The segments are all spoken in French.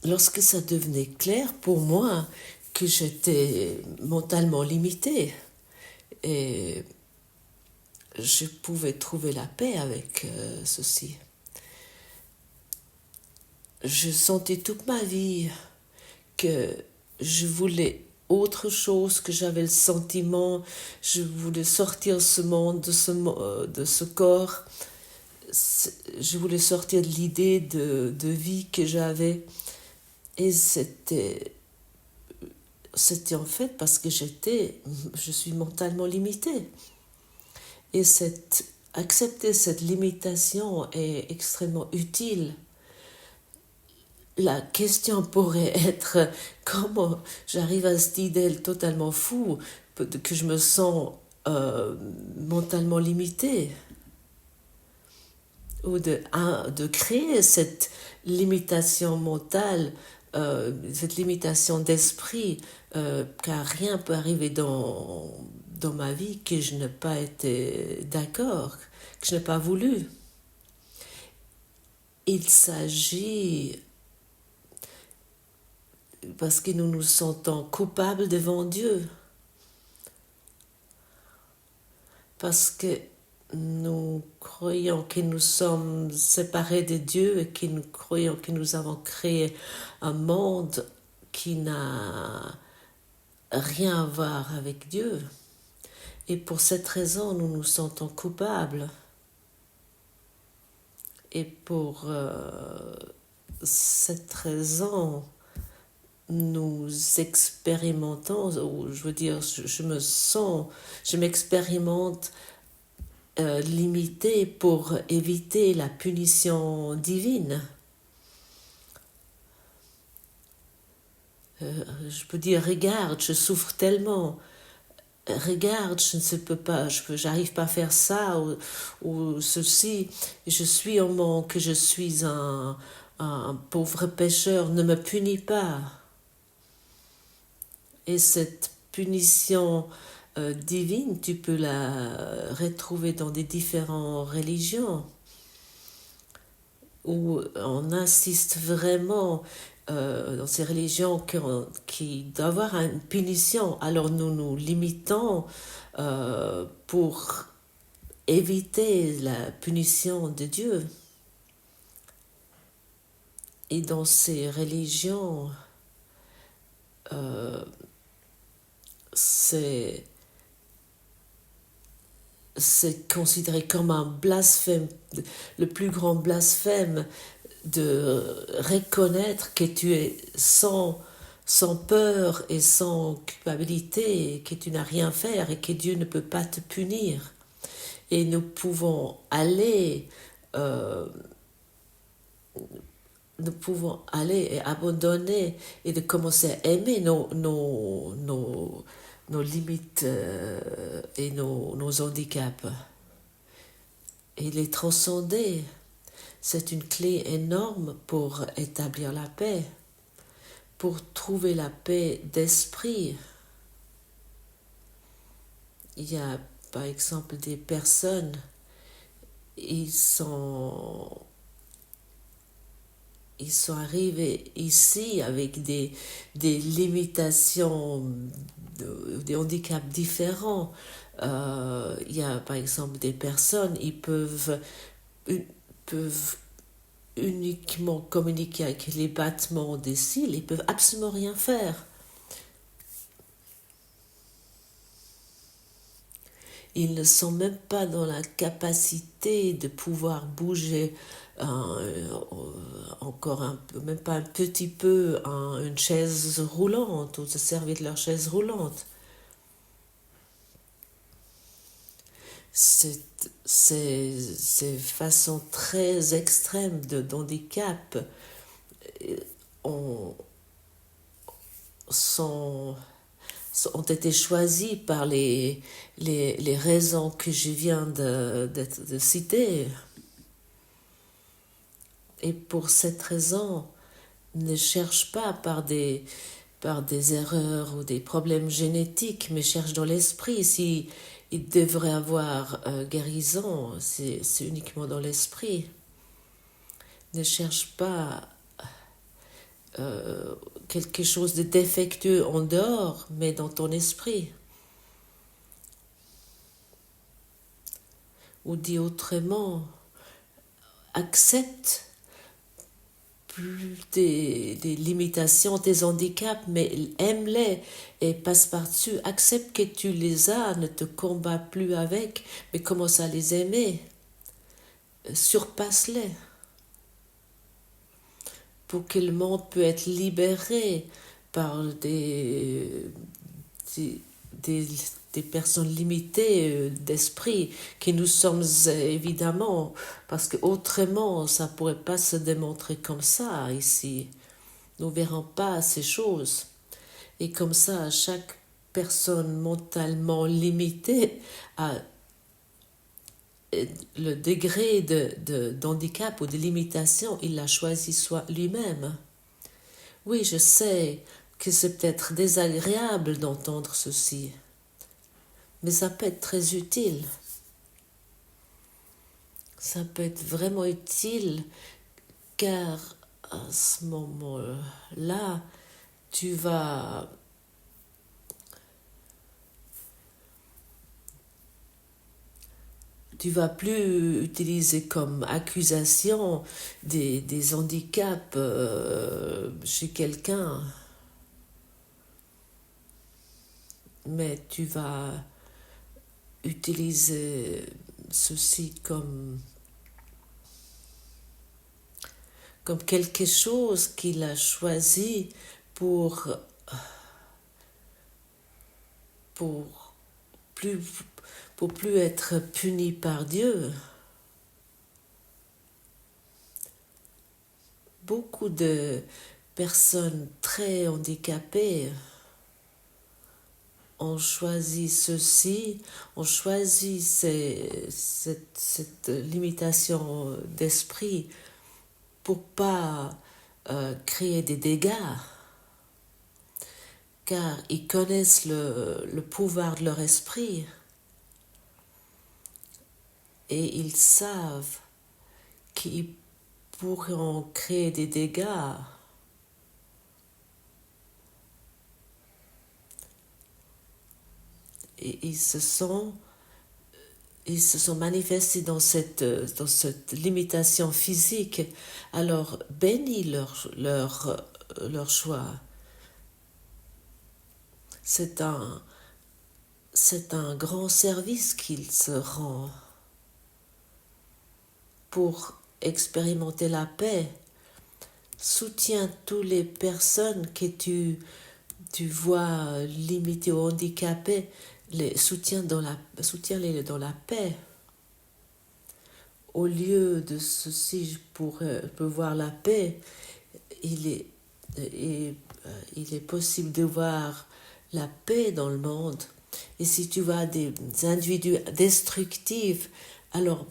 lorsque ça devenait clair pour moi que j'étais mentalement limitée et je pouvais trouver la paix avec ceci. Je sentais toute ma vie que je voulais autre chose, que j'avais le sentiment, je voulais sortir de ce monde, de ce corps. Je voulais sortir de l'idée de vie que j'avais. Et c'était en fait parce que je suis mentalement limitée. Et accepter cette limitation est extrêmement utile. La question pourrait être comment j'arrive à cette idée totalement fou que je me sens mentalement limitée, ou de créer cette limitation mentale, cette limitation d'esprit, car rien peut arriver dans ma vie que je n'ai pas été d'accord, que je n'ai pas voulu. Il s'agit parce que nous nous sentons coupables devant Dieu, parce que nous croyons que nous sommes séparés de Dieu et que nous croyons que nous avons créé un monde qui n'a rien à voir avec Dieu. Et pour cette raison, nous nous sentons coupables. Et pour cette raison, nous expérimentons, ou je veux dire, je m'expérimente limitée pour éviter la punition divine. Je peux dire, regarde, je souffre tellement. Regarde, j'arrive pas à faire ça ou ceci. Je suis au monde que je suis un pauvre pécheur. Ne me punis pas. Et cette punition divine, tu peux la retrouver dans des différentes religions où on insiste vraiment dans ces religions qui doivent avoir une punition. Alors nous nous limitons pour éviter la punition de Dieu. Et dans ces religions, c'est considéré comme un blasphème, le plus grand blasphème, de reconnaître que tu es sans peur et sans culpabilité, et que tu n'as rien à faire et que Dieu ne peut pas te punir. Et nous pouvons aller et abandonner et de commencer à aimer nos limites et nos handicaps et les transcender. C'est une clé énorme pour établir la paix, pour trouver la paix d'esprit. Il y a par exemple des personnes, ils sont arrivés ici avec des limitations, des handicaps différents. Il y a par exemple des personnes, ils peuvent uniquement communiquer avec les battements des cils, ils peuvent absolument rien faire. Ils ne sont même pas dans la capacité de pouvoir bouger encore même pas un petit peu, une chaise roulante ou se servir de leur chaise roulante. Ces façons très extrêmes d'handicap ont été choisies par les raisons que je viens de citer. Et pour cette raison, ne cherche pas par des erreurs ou des problèmes génétiques, mais cherche dans l'esprit. Si il devrait avoir guérison, c'est uniquement dans l'esprit. Ne cherche pas quelque chose de défectueux en dehors, mais dans ton esprit. Ou dit autrement, accepte plus des limitations, des handicaps, mais aime-les et passe par-dessus. Accepte que tu les as, ne te combats plus avec, mais commence à les aimer. Surpasse-les pour que le monde puisse être libéré par des, des personnes limitées d'esprit, que nous sommes évidemment, parce que autrement ça ne pourrait pas se démontrer comme ça ici. Nous ne verrons pas ces choses. Et comme ça, chaque personne mentalement limitée a le degré d'handicap ou de limitation, il l'a choisi soit lui-même. Oui, je sais que c'est peut-être désagréable d'entendre ceci, mais ça peut être très utile. Ça peut être vraiment utile, car à ce moment-là, tu vas plus utiliser comme accusation des handicaps chez quelqu'un, mais tu vas utiliser ceci comme quelque chose qu'il a choisi pour plus être puni par Dieu. Beaucoup de personnes très handicapées ont choisi ceci, ont choisi cette limitation d'esprit pour pas créer des dégâts, car ils connaissent le pouvoir de leur esprit et ils savent qu'ils pourront créer des dégâts. Et ils se sont manifestés dans cette limitation physique. Alors bénis leur choix. C'est un grand service qu'ils se rendent pour expérimenter la paix. Soutiens toutes les personnes que tu vois limitées ou handicapées, soutiens-les dans la paix. Au lieu de ceci, pour voir la paix, il est possible de voir la paix dans le monde. Et si tu vois des individus destructifs, alors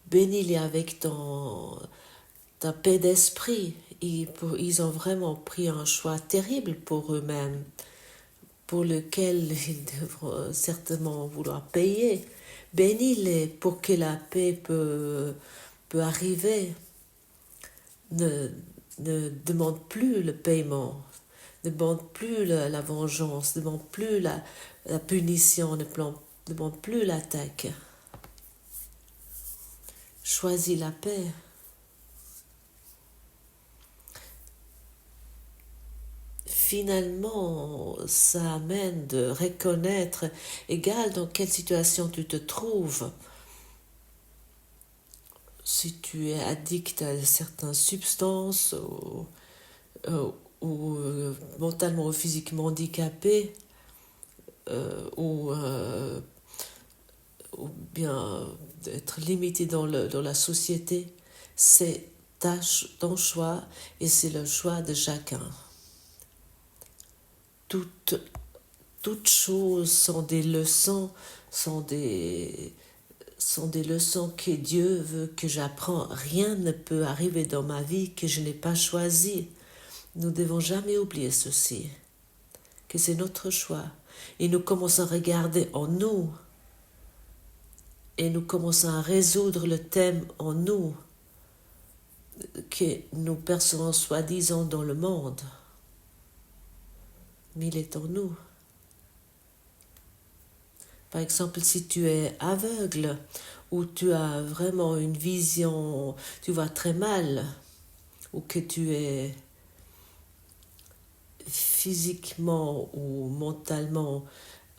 bénis-les avec ta paix d'esprit. Ils ont vraiment pris un choix terrible pour eux-mêmes, pour lequel ils devront certainement vouloir payer. Bénis-les pour que la paix peut arriver. Ne demande plus le paiement, ne demande plus la vengeance, ne demande plus la punition, ne demande plus l'attaque. Choisis la paix. Finalement, ça amène de reconnaître, égal dans quelle situation tu te trouves. Si tu es addict à certaines substances ou mentalement ou physiquement handicapé, ou bien être limité dans la société, c'est ton choix et c'est le choix de chacun. Toutes choses sont des leçons, sont des leçons que Dieu veut que j'apprends. Rien ne peut arriver dans ma vie que je n'ai pas choisi. Nous ne devons jamais oublier ceci, que c'est notre choix. Et nous commençons à regarder en nous, et nous commençons à résoudre le thème en nous. que nous percevons soi-disant dans le monde, mais il est en nous. Par exemple, si tu es aveugle ou tu as vraiment une vision, tu vois très mal, ou que tu es physiquement ou mentalement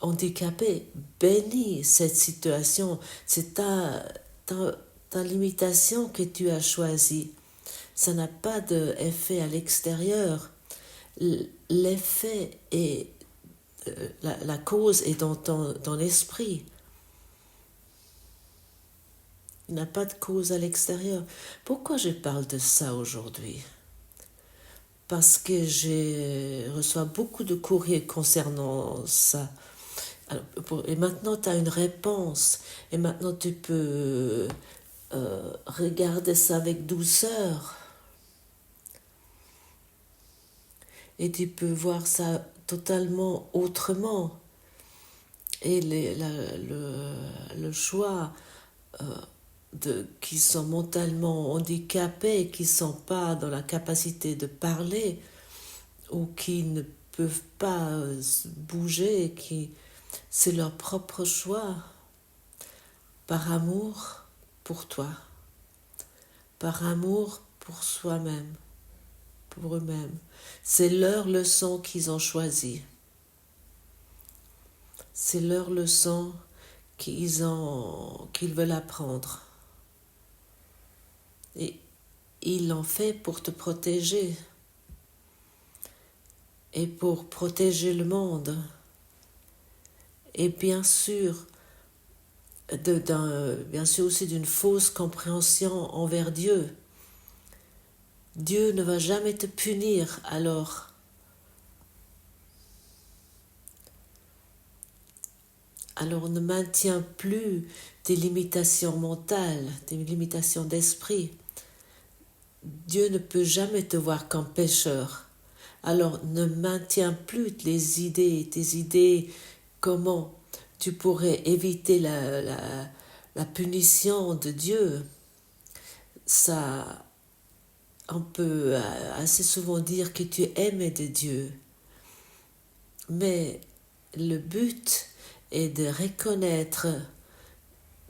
handicapé, bénis cette situation. C'est ta limitation que tu as choisie. Ça n'a pas d'effet à l'extérieur. L'effet est, la cause est dans l'esprit. Il n'y a pas de cause à l'extérieur. Pourquoi je parle de ça aujourd'hui? Parce que je reçois beaucoup de courriers concernant ça. Alors, et maintenant, tu as une réponse. Et maintenant, tu peux regarder ça avec douceur. Et tu peux voir ça totalement autrement. Et le choix qui sont mentalement handicapés, qui ne sont pas dans la capacité de parler ou qui ne peuvent pas bouger, c'est leur propre choix, par amour pour toi, par amour pour soi-même, pour eux-mêmes. C'est leur leçon qu'ils ont choisie. C'est leur leçon qu'ils veulent apprendre. Et ils l'ont fait pour te protéger et pour protéger le monde. Et bien sûr aussi d'une fausse compréhension envers Dieu. Dieu ne va jamais te punir, alors ne maintiens plus tes limitations mentales, tes limitations d'esprit. Dieu ne peut jamais te voir comme pécheur. Alors ne maintiens plus tes idées, comment tu pourrais éviter la punition de Dieu. Ça, on peut assez souvent dire que tu es aimé de Dieu. Mais le but est de reconnaître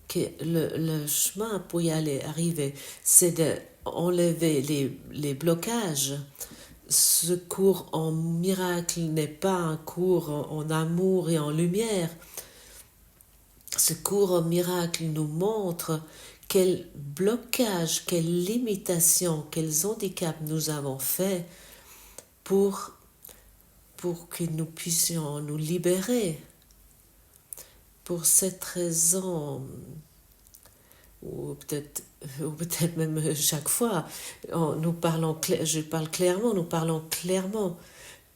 que le chemin pour y arriver, c'est d'enlever les blocages. Ce cours en miracle n'est pas un cours en amour et en lumière. Ce cours en miracle nous montre quel blocage, quelle limitation, quels handicaps nous avons fait pour que nous puissions nous libérer. Pour cette raison, ou peut-être même chaque fois, je parle clairement, nous parlons clairement.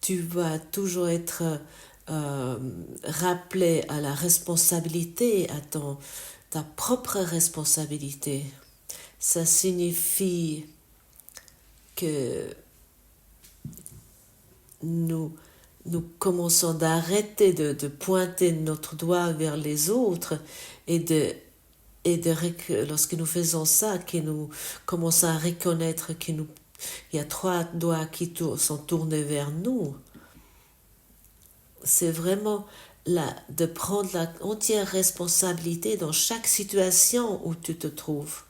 Tu vas toujours être rappelé à la responsabilité, à ta propre responsabilité. Ça signifie que nous commençons d'arrêter de pointer notre doigt vers les autres lorsque nous faisons ça, que nous commençons à reconnaître qu'il y a 3 doigts qui sont tournés vers nous. C'est vraiment de prendre la entière responsabilité dans chaque situation où tu te trouves.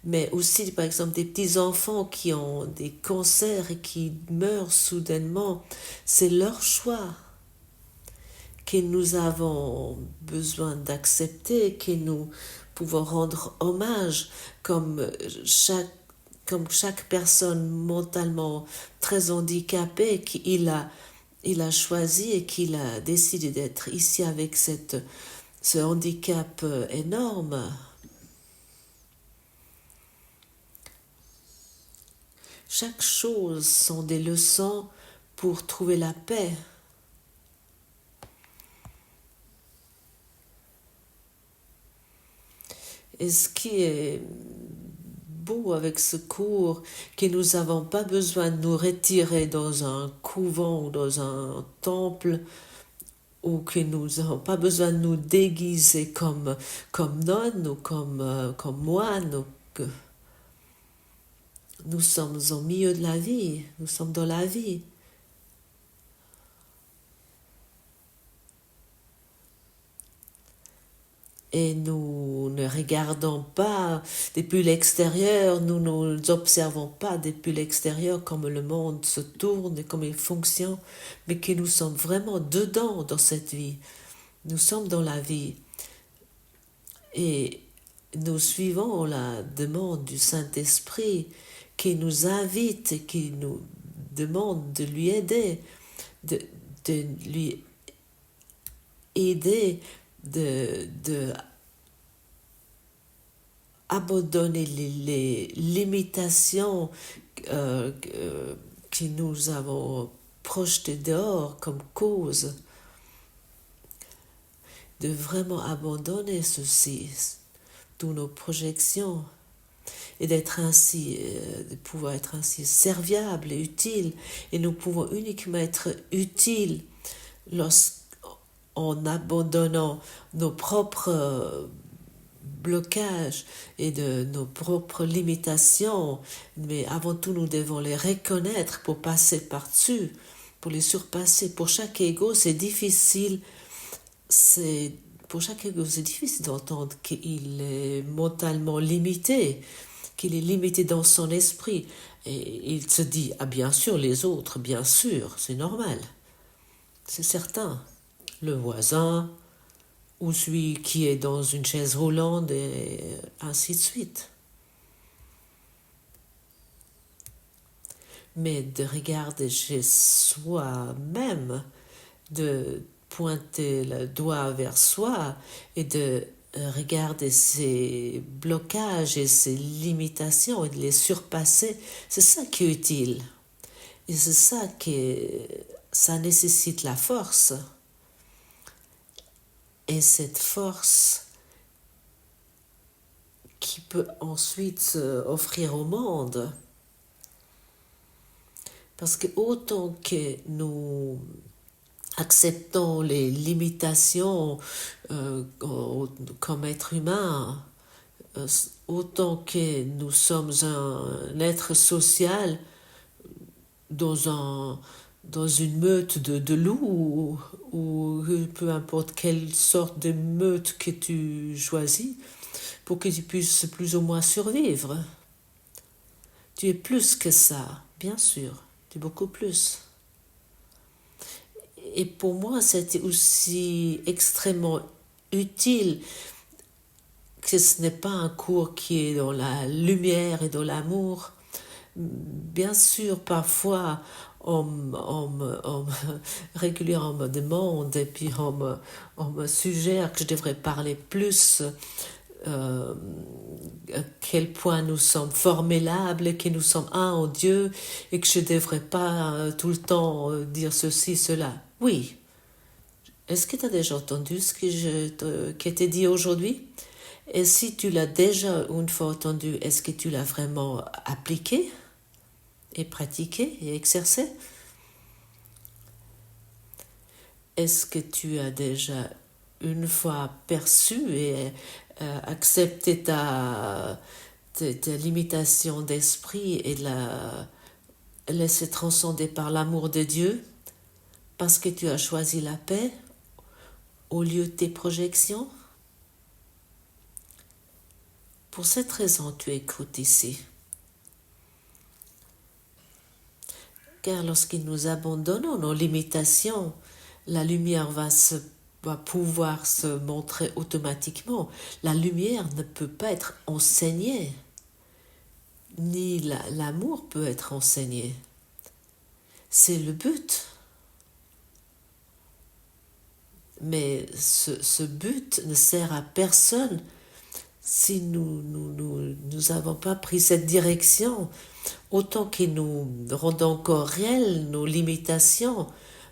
Mais aussi, par exemple, des petits-enfants qui ont des cancers et qui meurent soudainement, c'est leur choix que nous avons besoin d'accepter, que nous pouvons rendre hommage comme chaque personne mentalement très handicapée qu'il a choisi et qu'il a décidé d'être ici avec ce handicap énorme. Chaque chose sont des leçons pour trouver la paix. Et ce qui est beau avec ce cours, que nous n'avons pas besoin de nous retirer dans un couvent ou dans un temple, ou que nous n'avons pas besoin de nous déguiser comme nonnes ou comme moines. Nous sommes au milieu de la vie, nous sommes dans la vie. Et nous ne regardons pas depuis l'extérieur, nous ne observons pas depuis l'extérieur comme le monde se tourne et comme il fonctionne, mais que nous sommes vraiment dedans dans cette vie. Nous sommes dans la vie. Et nous suivons la demande du Saint-Esprit qui nous invite et qui nous demande de lui aider, de lui aider, de abandonner les limitations que nous avons projetées dehors comme cause, de vraiment abandonner ceci, toutes nos projections, et d'être ainsi, de pouvoir être ainsi serviable et utile. Et nous pouvons uniquement être utiles en abandonnant nos propres blocages et de nos propres limitations. Mais avant tout, nous devons les reconnaître pour passer par-dessus, pour les surpasser. Pour chaque ego, c'est difficile. Pour chaque ego, c'est difficile d'entendre qu'il est mentalement limité, qu'il est limité dans son esprit. Et il se dit, ah bien sûr, les autres, bien sûr, c'est normal. C'est certain. Le voisin, ou celui qui est dans une chaise roulante, et ainsi de suite. Mais de regarder chez soi-même, de pointer le doigt vers soi et de regarder ses blocages et ses limitations et de les surpasser, c'est ça qui est utile. Et c'est ça ça nécessite la force. Et cette force qui peut ensuite offrir au monde. Parce que autant que nous acceptons les limitations comme être humain, autant que nous sommes un être social dans une meute de loups ou peu importe quelle sorte de meute que tu choisis pour que tu puisses plus ou moins survivre. Tu es plus que ça, bien sûr, tu es beaucoup plus. Et pour moi, c'était aussi extrêmement utile que ce n'est pas un cours qui est dans la lumière et dans l'amour. Bien sûr, parfois, régulièrement on me demande et puis on me suggère que je devrais parler plus à quel point nous sommes formidables et que nous sommes un en Dieu et que je ne devrais pas tout le temps dire ceci, cela. Oui. Est-ce que tu as déjà entendu ce que t'ai dit aujourd'hui? Et si tu l'as déjà une fois entendu, est-ce que tu l'as vraiment appliqué et pratiqué et exercé? Est-ce que tu as déjà une fois perçu et accepté ta limitation d'esprit et la laisser transcender par l'amour de Dieu parce que tu as choisi la paix au lieu de tes projections? Pour cette raison, tu écoutes ici. Car lorsque nous abandonnons nos limitations, la lumière va pouvoir se montrer automatiquement. La lumière ne peut pas être enseignée, ni l'amour peut être enseigné. C'est le but. Mais ce but ne sert à personne si nous n'avons pas pris cette direction. Autant que nous rendons encore réelles nos limitations,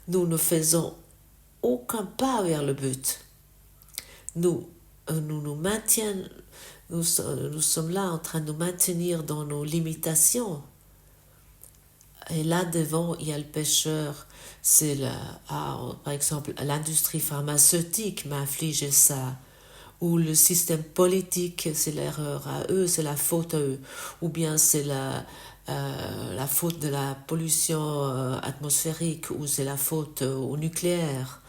nous ne faisons aucun pas vers le but. Nous sommes là en train de nous maintenir dans nos limitations. Et là devant, il y a le pécheur. Par exemple, l'industrie pharmaceutique m'a infligé ça. Ou le système politique, c'est l'erreur à eux, c'est la faute à eux. Ou bien c'est la faute de la pollution atmosphérique ou c'est la faute au nucléaire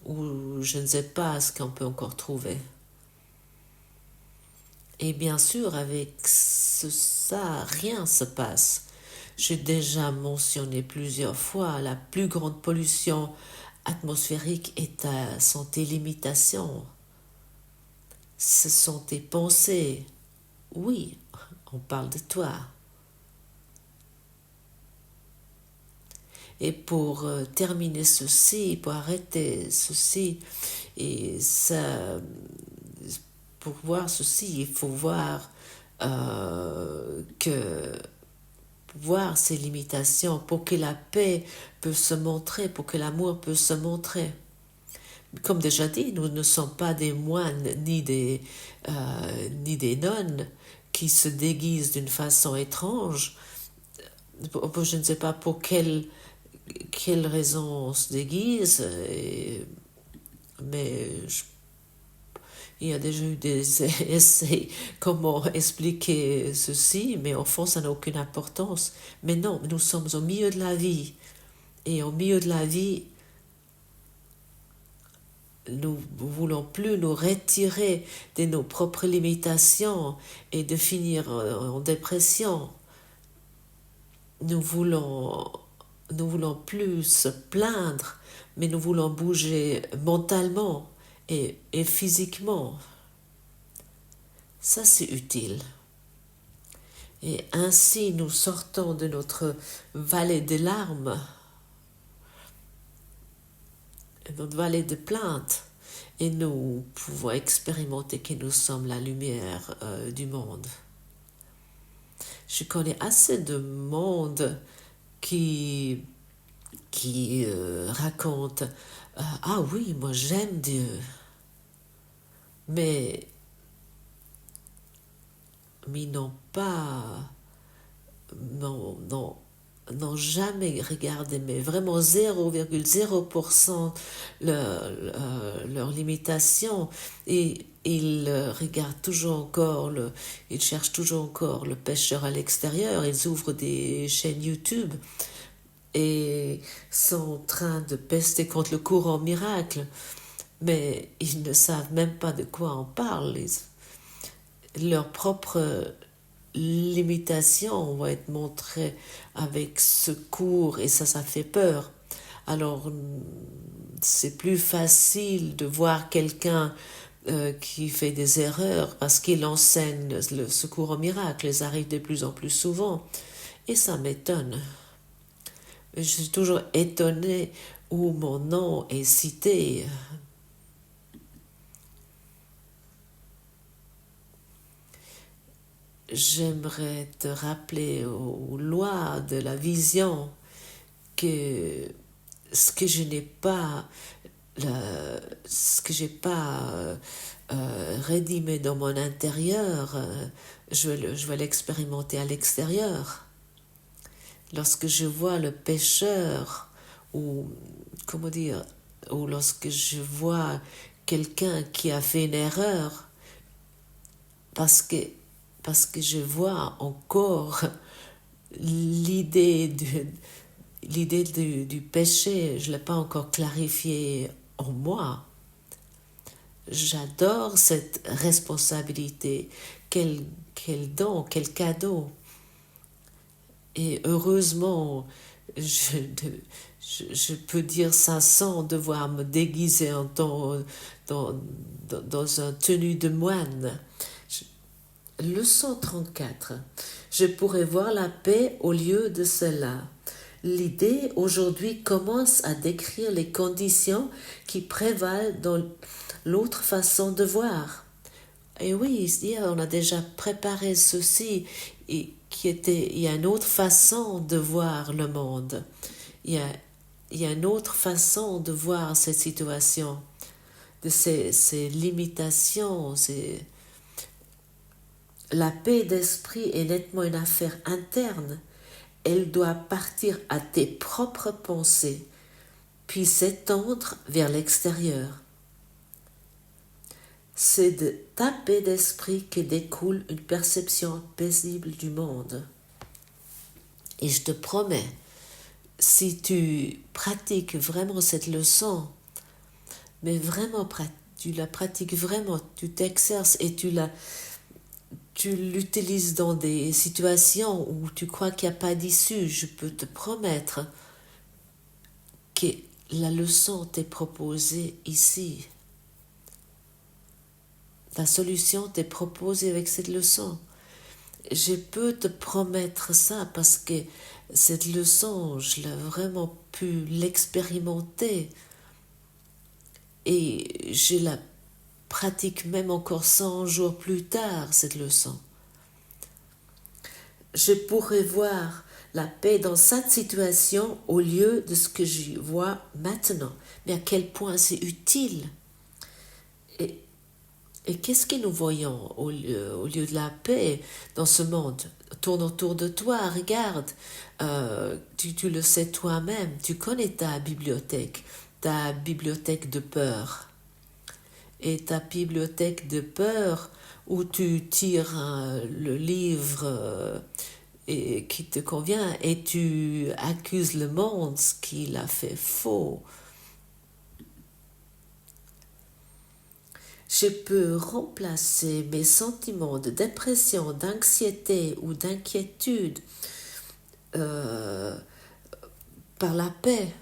ou je ne sais pas ce qu'on peut encore trouver. Et bien sûr, avec ça, rien se passe. J'ai déjà mentionné plusieurs fois, la plus grande pollution atmosphérique sont tes limitations. Ce sont tes pensées. Oui, on parle de toi. Et pour terminer ceci, pour arrêter ceci, et ça, pour voir ceci, il faut voir voir ces limitations pour que la paix peut se montrer, pour que l'amour peut se montrer. Comme déjà dit, nous ne sommes pas des moines ni des nonnes qui se déguisent d'une façon étrange. Je ne sais pas pour quelle raison on se déguise, mais il y a déjà eu des essais comment expliquer ceci, mais au fond ça n'a aucune importance. Mais non, nous sommes au milieu de la vie. Et au milieu de la vie, nous ne voulons plus nous retirer de nos propres limitations et de finir en dépression. Nous voulons plus se plaindre, mais nous voulons bouger mentalement et physiquement. Ça, c'est utile. Et ainsi, nous sortons de notre vallée des larmes, notre vallée de plaintes, et nous pouvons expérimenter que nous sommes la lumière du monde. Je connais assez de monde qui raconte ah oui, moi j'aime Dieu, mais n'ont jamais regardé, mais vraiment 0,0% leur limitation, et ils regardent toujours encore, ils cherchent toujours encore le pécheur à l'extérieur, ils ouvrent des chaînes YouTube et sont en train de pester contre le courant miracle, mais ils ne savent même pas de quoi on parle. Leur propre limitation vont être montrées avec ce cours et ça fait peur. Alors c'est plus facile de voir quelqu'un qui fait des erreurs parce qu'il enseigne le secours au miracle, ils arrivent de plus en plus souvent et ça m'étonne. Je suis toujours étonnée où mon nom est cité. J'aimerais te rappeler aux lois de la vision que ce que je n'ai pas rédimé dans mon intérieur, je vais l'expérimenter à l'extérieur. Lorsque je vois le pécheur, ou lorsque je vois quelqu'un qui a fait une erreur, parce que je vois encore l'idée du péché, je ne l'ai pas encore clarifié en moi. J'adore cette responsabilité. Quel don, quel cadeau. Et heureusement, je peux dire ça sans devoir me déguiser dans un tenue de moine. Leçon 34. Je pourrais voir la paix au lieu de cela. L'idée aujourd'hui commence à décrire les conditions qui prévalent dans l'autre façon de voir. Et oui, on a déjà préparé ceci, il y a une autre façon de voir le monde. Il y a une autre façon de voir cette situation, de ces limitations. La paix d'esprit est nettement une affaire interne. Elle doit partir à tes propres pensées, puis s'étendre vers l'extérieur. C'est de ta paix d'esprit que découle une perception paisible du monde. Et je te promets, si tu pratiques vraiment cette leçon, mais vraiment tu la pratiques vraiment, tu t'exerces et tu l'utilises dans des situations où tu crois qu'il n'y a pas d'issue, je peux te promettre que la leçon t'est proposée ici. La solution t'est proposée avec cette leçon. Je peux te promettre ça parce que cette leçon, je l'ai vraiment pu l'expérimenter et je la pratique même encore 100 jours plus tard, cette leçon. Je pourrais voir la paix dans cette situation au lieu de ce que je vois maintenant. Mais à quel point c'est utile. Et qu'est-ce que nous voyons au lieu de la paix dans ce monde? Tourne autour de toi, regarde. Tu le sais toi-même, tu connais ta bibliothèque de peur. Et ta bibliothèque de peur où tu tires le livre qui te convient et tu accuses le monde, ce qu'il a fait faux. Je peux remplacer mes sentiments de dépression, d'anxiété ou d'inquiétude par la paix.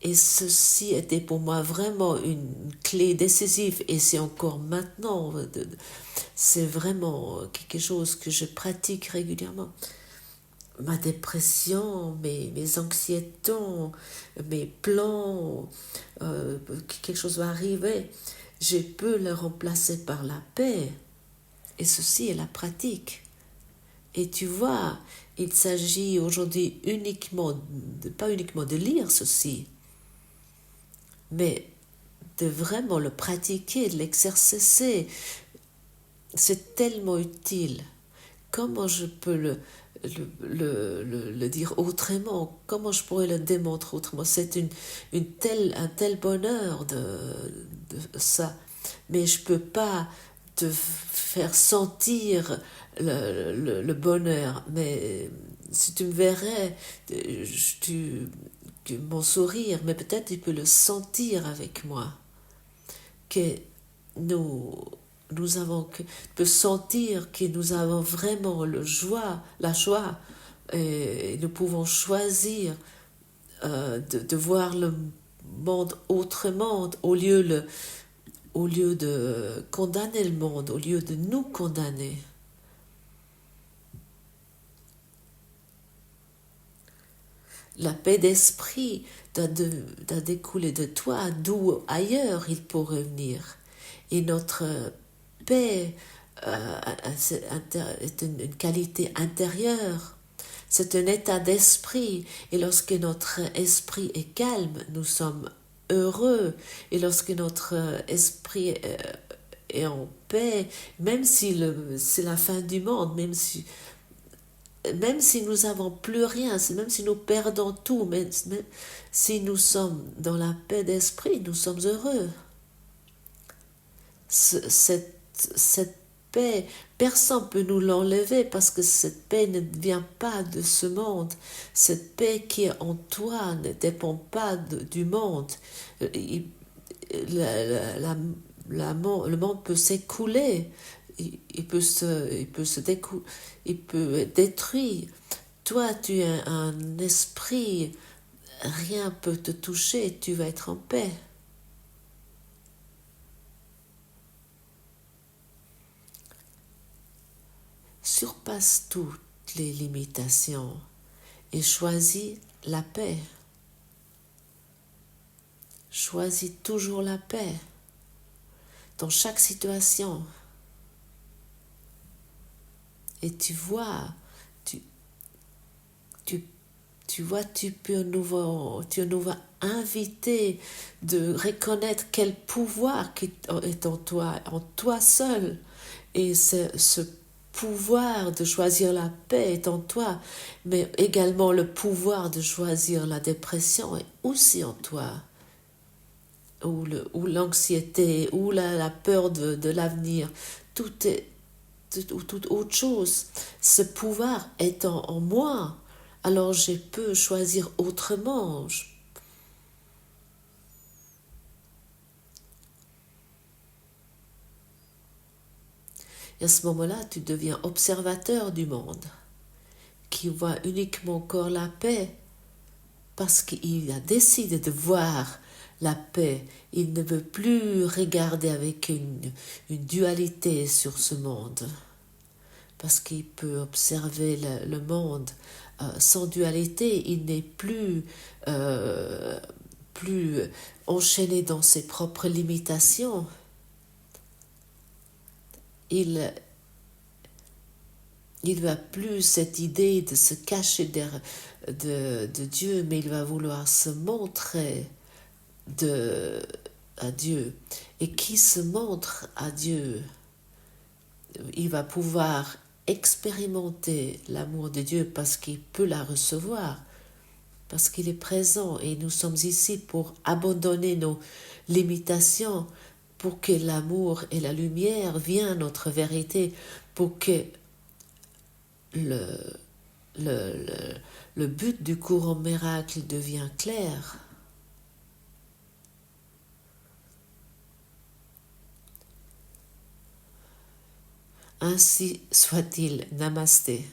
Et ceci était pour moi vraiment une clé décisive et c'est encore maintenant, c'est vraiment quelque chose que je pratique régulièrement. Ma dépression, mes anxiétés, mes plans, quelque chose va arriver, je peux le remplacer par la paix. Et ceci est la pratique. Et tu vois, il s'agit aujourd'hui pas uniquement de lire ceci, mais de vraiment le pratiquer, de l'exercer. C'est tellement utile. Comment je peux le dire autrement? Comment je pourrais le démontrer autrement? C'est un tel bonheur de ça. Mais je ne peux pas te faire sentir le bonheur. Mais si tu me verrais, mon sourire, mais peut-être tu peux le sentir avec moi. Que nous avons tu peux sentir que nous avons vraiment la joie et nous pouvons choisir de voir le monde autrement au lieu de condamner le monde, au lieu de nous condamner. La paix d'esprit doit découler de toi, d'où ailleurs il pourrait venir. Et notre paix est une qualité intérieure. C'est un état d'esprit. Et lorsque notre esprit est calme, nous sommes heureux. Et lorsque notre esprit est en paix, même si c'est la fin du monde, même si nous n'avons plus rien, même si nous perdons tout, même si nous sommes dans la paix d'esprit, nous sommes heureux. Cette paix, personne ne peut nous l'enlever parce que cette paix ne vient pas de ce monde. Cette paix qui est en toi ne dépend pas du monde. Le monde peut s'écouler. Il peut être détruit. Toi, tu as un esprit, rien peut te toucher, tu vas être en paix. Surpasse toutes les limitations et choisis la paix. Choisis toujours la paix dans chaque situation. Et tu vois, tu peux nous inviter de reconnaître quel pouvoir qui est en toi seul. Et ce pouvoir de choisir la paix est en toi, mais également le pouvoir de choisir la dépression est aussi en toi. Ou l'anxiété, ou la peur de l'avenir, ou toute autre chose. Ce pouvoir est en moi. alors je peux choisir autrement. Et à ce moment-là, tu deviens observateur du monde, qui voit uniquement encore la paix, parce qu'il a décidé de voir la paix. Il ne veut plus regarder avec une dualité sur ce monde, parce qu'il peut observer le monde sans dualité. Il n'est plus enchaîné dans ses propres limitations. Il va plus cette idée de se cacher de Dieu, mais il va vouloir se montrer à Dieu. Et qui se montre à Dieu, il va pouvoir expérimenter l'amour de Dieu parce qu'il peut la recevoir, parce qu'il est présent, et nous sommes ici pour abandonner nos limitations, pour que l'amour et la lumière viennent à notre vérité, pour que le, le, le but du courant miracle devient clair. Ainsi soit-il. Namasté.